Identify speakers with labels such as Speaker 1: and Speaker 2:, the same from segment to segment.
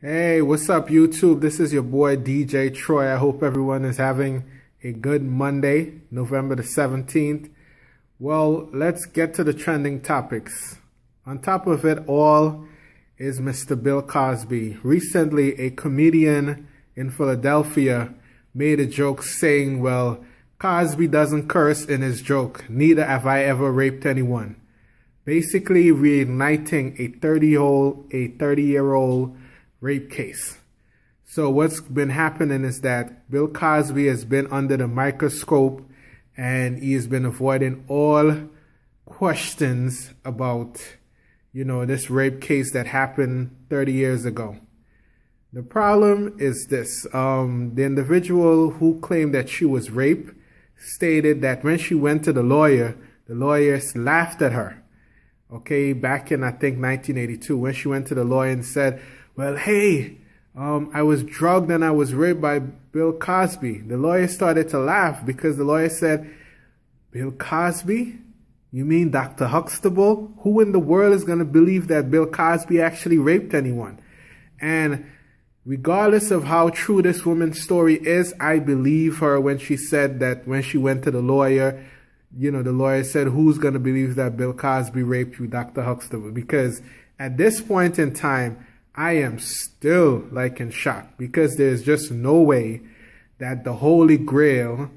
Speaker 1: Hey, what's up, YouTube? This is your boy DJ Troy. I hope everyone is having a good Monday, November the 17th. Well, let's get to the trending topics. On top of it all is Mr. Bill Cosby. Recently, a comedian in Philadelphia made a joke saying, well, Cosby doesn't curse in his joke. Neither have I ever raped anyone. Basically reigniting a 30-year-old rape case. So what's been happening is that Bill Cosby has been under the microscope and he has been avoiding all questions about, this rape case that happened 30 years ago. The problem is this. The individual who claimed that she was raped stated that when she went to the lawyers laughed at her. Okay, back in, I think, 1982, when she went to the lawyer and said, well, hey, I was drugged and I was raped by Bill Cosby. The lawyer started to laugh because the lawyer said, Bill Cosby? You mean Dr. Huxtable? Who in the world is going to believe that Bill Cosby actually raped anyone? And regardless of how true this woman's story is, I believe her when she said that when she went to the lawyer, the lawyer said, who's going to believe that Bill Cosby raped you, Dr. Huxtable? Because at this point in time, I am still in shock because there's just no way that the holy grail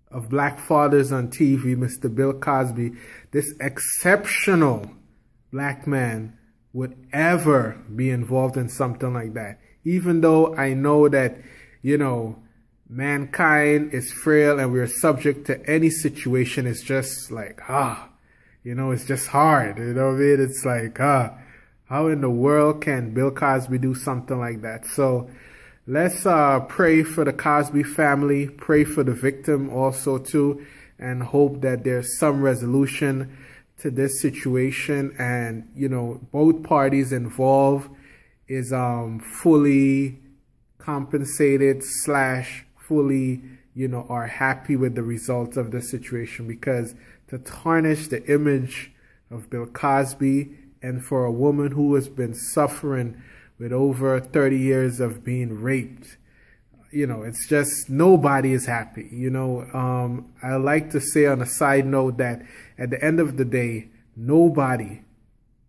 Speaker 1: of black fathers on TV, Mr. Bill Cosby, this exceptional black man, would ever be involved in something like that. Even though I know that, mankind is frail and we're subject to any situation, it's just it's just hard. You know what I mean? It's how in the world can Bill Cosby do something like that? So let's pray for the Cosby family, pray for the victim also too, and hope that there's some resolution to this situation and, both parties involved is fully compensated / fully, are happy with the results of the situation, because to tarnish the image of Bill Cosby and for a woman who has been suffering with over 30 years of being raped, it's just nobody is happy. I like to say on a side note that at the end of the day, nobody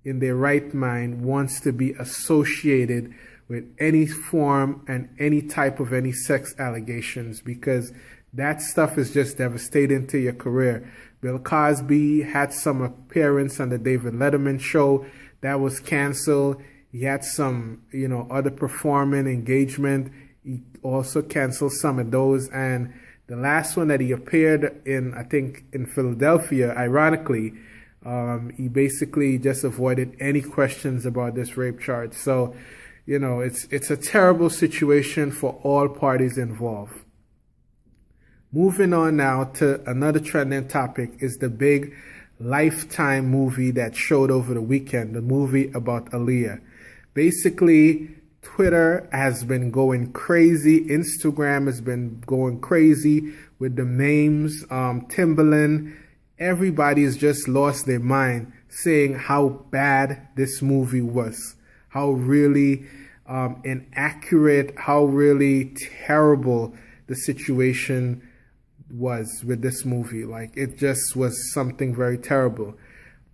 Speaker 1: in their right mind wants to be associated with any form and any type of any sex allegations, because that stuff is just devastating to your career. Bill Cosby had some appearance on the David Letterman show that was canceled. He had some, other performing engagement. He also canceled some of those. And the last one that he appeared in, I think in Philadelphia, ironically, he basically just avoided any questions about this rape charge. So, it's a terrible situation for all parties involved. Moving on now to another trending topic is the big Lifetime movie that showed over the weekend, the movie about Aaliyah. Basically, Twitter has been going crazy. Instagram has been going crazy with the memes. Timbaland, everybody has just lost their mind saying how bad this movie was, how really inaccurate, how really terrible the situation was with this movie. It just was something very terrible.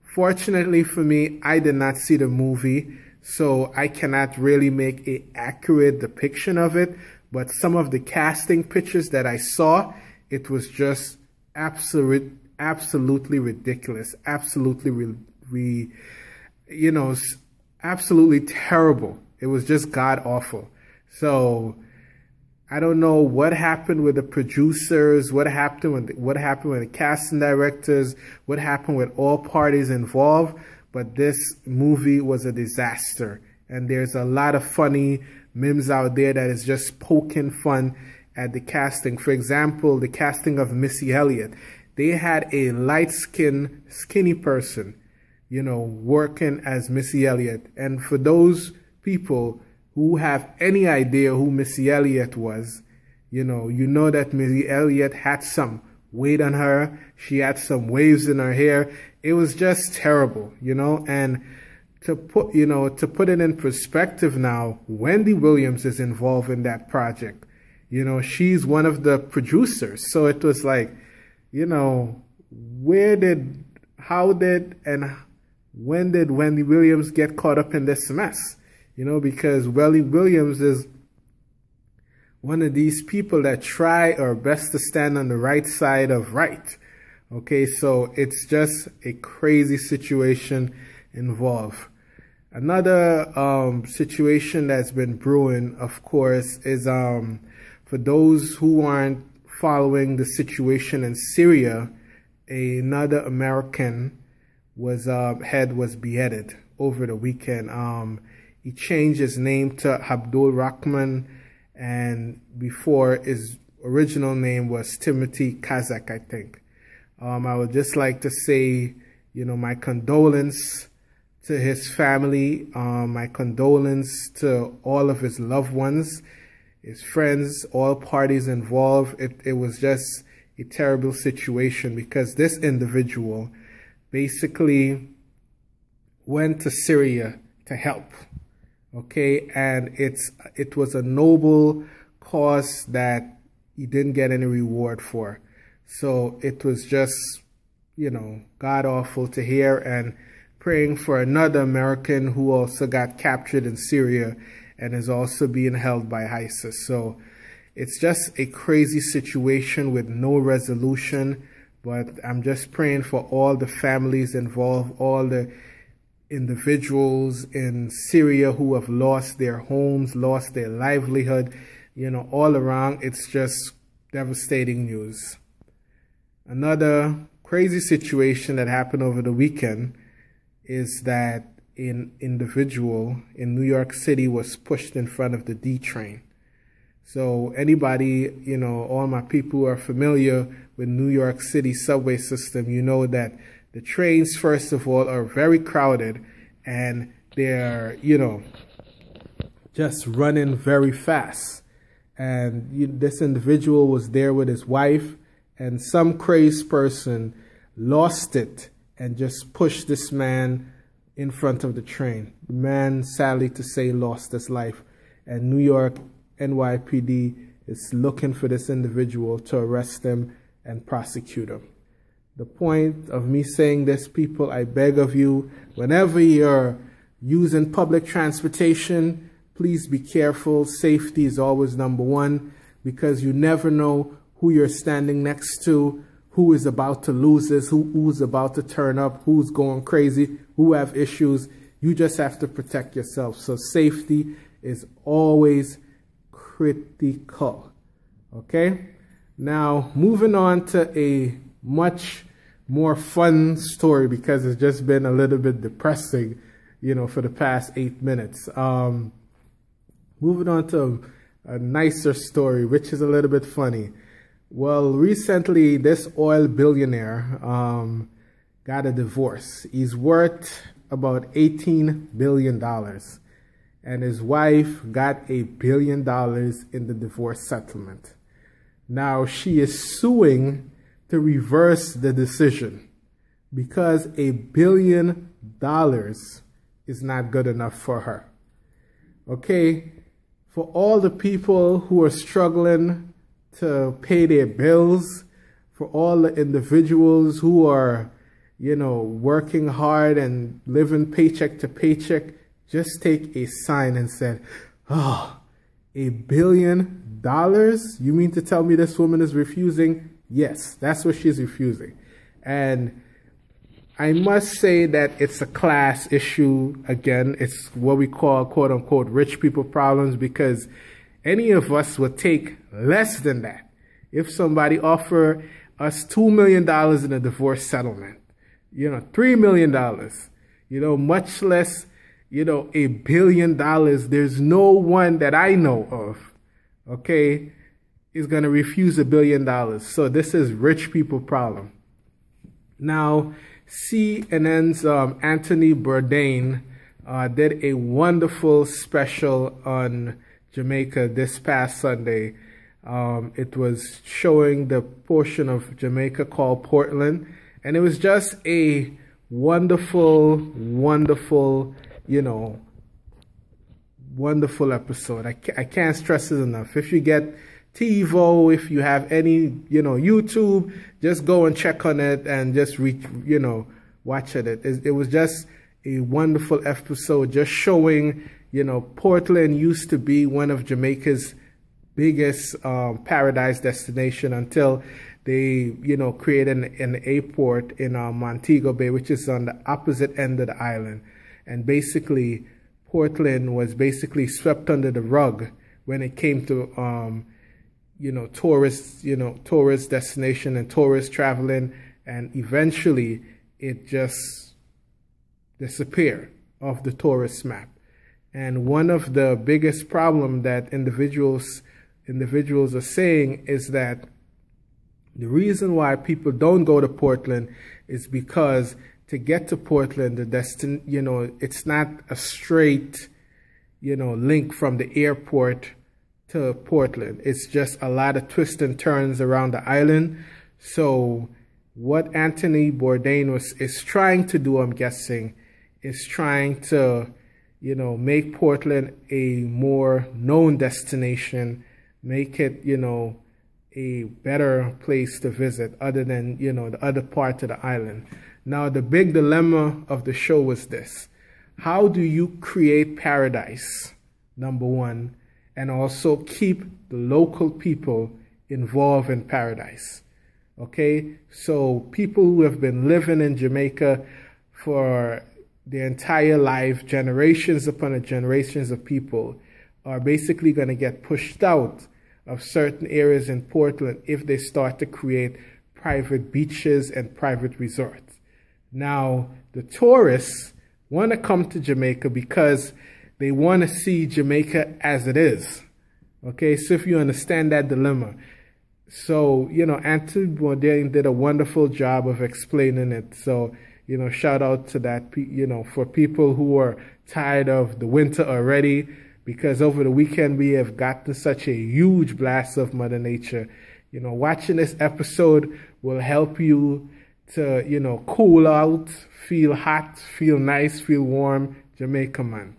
Speaker 1: Fortunately for me, I did not see the movie, so I cannot really make an accurate depiction of it, but some of the casting pictures that I saw, it was just absolutely ridiculous, absolutely absolutely terrible. It was just god awful. So I don't know what happened with the producers, what happened with the casting directors, what happened with all parties involved, but this movie was a disaster. And there's a lot of funny memes out there that is just poking fun at the casting. For example, the casting of Missy Elliott. They had a light-skinned, skinny person, working as Missy Elliott. And for those people who have any idea who Missy Elliott was, you know that Missy Elliott had some weight on her. She had some waves in her hair. It was just terrible, and to put it in perspective now, Wendy Williams is involved in that project. You know, she's one of the producers. So it was like, you know, when did Wendy Williams get caught up in this mess? You know, because Wendy Williams is one of these people that try our best to stand on the right side of right. Okay, so it's just a crazy situation involved. Another situation that's been brewing, of course, is for those who aren't following the situation in Syria, another American head was beheaded over the weekend. He changed his name to Abdul-Rahman, and before his original name was Timothy Kazak, I think. I would just like to say, you know, my condolence to his family, my condolence to all of his loved ones, his friends, all parties involved. It was just a terrible situation because this individual basically went to Syria to help. Okay, and it was a noble cause that he didn't get any reward for. So it was just, you know, god awful to hear, and praying for another American who also got captured in Syria and is also being held by ISIS. So it's just a crazy situation with no resolution, but I'm just praying for all the families involved, all the individuals in Syria who have lost their homes, lost their livelihood, you know, all around. It's just devastating news. Another crazy situation that happened over the weekend is that an individual in New York City was pushed in front of the D train. So anybody, you know, all my people who are familiar with New York City subway system, you know that the trains, first of all, are very crowded, and they're, you know, just running very fast. And this individual was there with his wife, and some crazed person lost it and just pushed this man in front of the train. The man, sadly to say, lost his life. And New York NYPD is looking for this individual to arrest him and prosecute him. The point of me saying this, people, I beg of you, whenever you're using public transportation, please be careful. Safety is always number one, because you never know who you're standing next to, who is about to lose this, who's about to turn up, who's going crazy, who have issues. You just have to protect yourself. So safety is always critical. Okay? Now, moving on to a much more fun story, because it's just been a little bit depressing, you know, for the past 8 minutes. Moving on to a nicer story, which is a little bit funny. Well, recently, this oil billionaire got a divorce. He's worth about $18 billion. And his wife got $1 billion in the divorce settlement. Now, she is suing to reverse the decision, because $1 billion is not good enough for her. Okay? For all the people who are struggling to pay their bills, for all the individuals who are, you know, working hard and living paycheck to paycheck, just take a sign and say, oh, $1 billion? You mean to tell me this woman is refusing? Yes, that's what she's refusing. And I must say that it's a class issue. Again, it's what we call, quote unquote, rich people problems, because any of us would take less than that. If somebody offer us $2 million in a divorce settlement, you know, $3 million, you know, much less, you know, $1 billion, there's no one that I know of, okay, is going to refuse $1 billion. So this is rich people problem. Now, CNN's Anthony Bourdain did a wonderful special on Jamaica this past Sunday. It was showing the portion of Jamaica called Portland, and it was just a wonderful, wonderful you know, wonderful episode. I can't stress it enough. If you get TiVo, if you have any, you know, YouTube, just go and check on it and just watch it. It was just a wonderful episode, just showing, you know, Portland used to be one of Jamaica's biggest paradise destination until they, you know, created an airport in Montego Bay, which is on the opposite end of the island. And basically, Portland was basically swept under the rug when it came to, you know, tourist destination and tourist traveling. And eventually, it just disappeared off the tourist map. And one of the biggest problem that individuals are saying is that the reason why people don't go to Portland is because to get to Portland, you know, it's not a straight, you know, link from the airport to Portland. It's just a lot of twists and turns around the island. So what Anthony Bourdain is trying to do, I'm guessing, is trying to, you know, make Portland a more known destination, make it, you know, a better place to visit other than, you know, the other part of the island. Now, the big dilemma of the show was this. How do you create paradise, number one, and also keep the local people involved in paradise? Okay, so people who have been living in Jamaica for their entire life, generations upon generations of people, are basically going to get pushed out of certain areas in Portland if they start to create private beaches and private resorts. Now, the tourists want to come to Jamaica because they want to see Jamaica as it is. Okay, so if you understand that dilemma. So, you know, Anthony Bourdain did a wonderful job of explaining it. So, you know, shout out to that, you know, for people who are tired of the winter already, because over the weekend we have gotten such a huge blast of Mother Nature. You know, watching this episode will help you to, you know, cool out, feel hot, feel nice, feel warm, Jamaica man.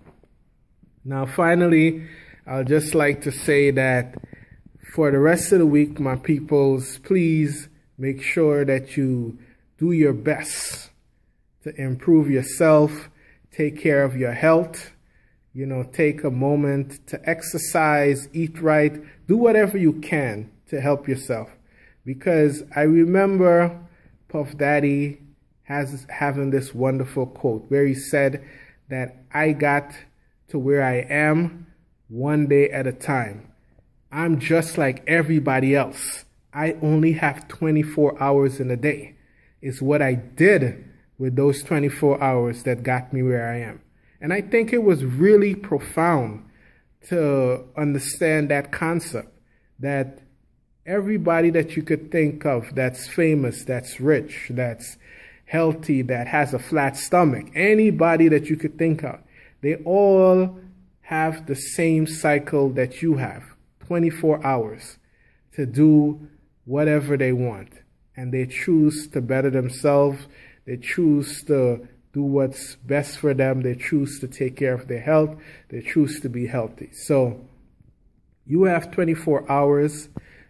Speaker 1: Now, finally, I'll just like to say that for the rest of the week, my peoples, please make sure that you do your best to improve yourself, take care of your health, you know, take a moment to exercise, eat right, do whatever you can to help yourself. Because I remember Puff Daddy having this wonderful quote where he said that I got to where I am one day at a time. I'm just like everybody else. I only have 24 hours in a day. It's what I did with those 24 hours that got me where I am. And I think it was really profound to understand that concept, that everybody that you could think of that's famous, that's rich, that's healthy, that has a flat stomach, anybody that you could think of, they all have the same cycle that you have, 24 hours to do whatever they want. And they choose to better themselves. They choose to do what's best for them. They choose to take care of their health. They choose to be healthy. So you have 24 hours.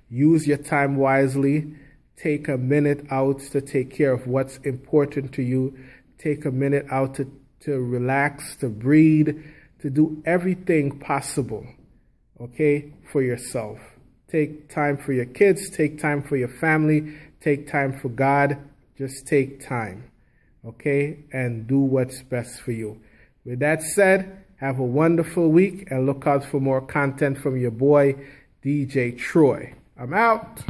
Speaker 1: Use your time wisely. Take a minute out to take care of what's important to you. Take a minute out to relax, to breathe, to do everything possible, okay, for yourself. Take time for your kids. Take time for your family. Take time for God. Just take time, okay, and do what's best for you. With that said, have a wonderful week and look out for more content from your boy, DJ Troy. I'm out.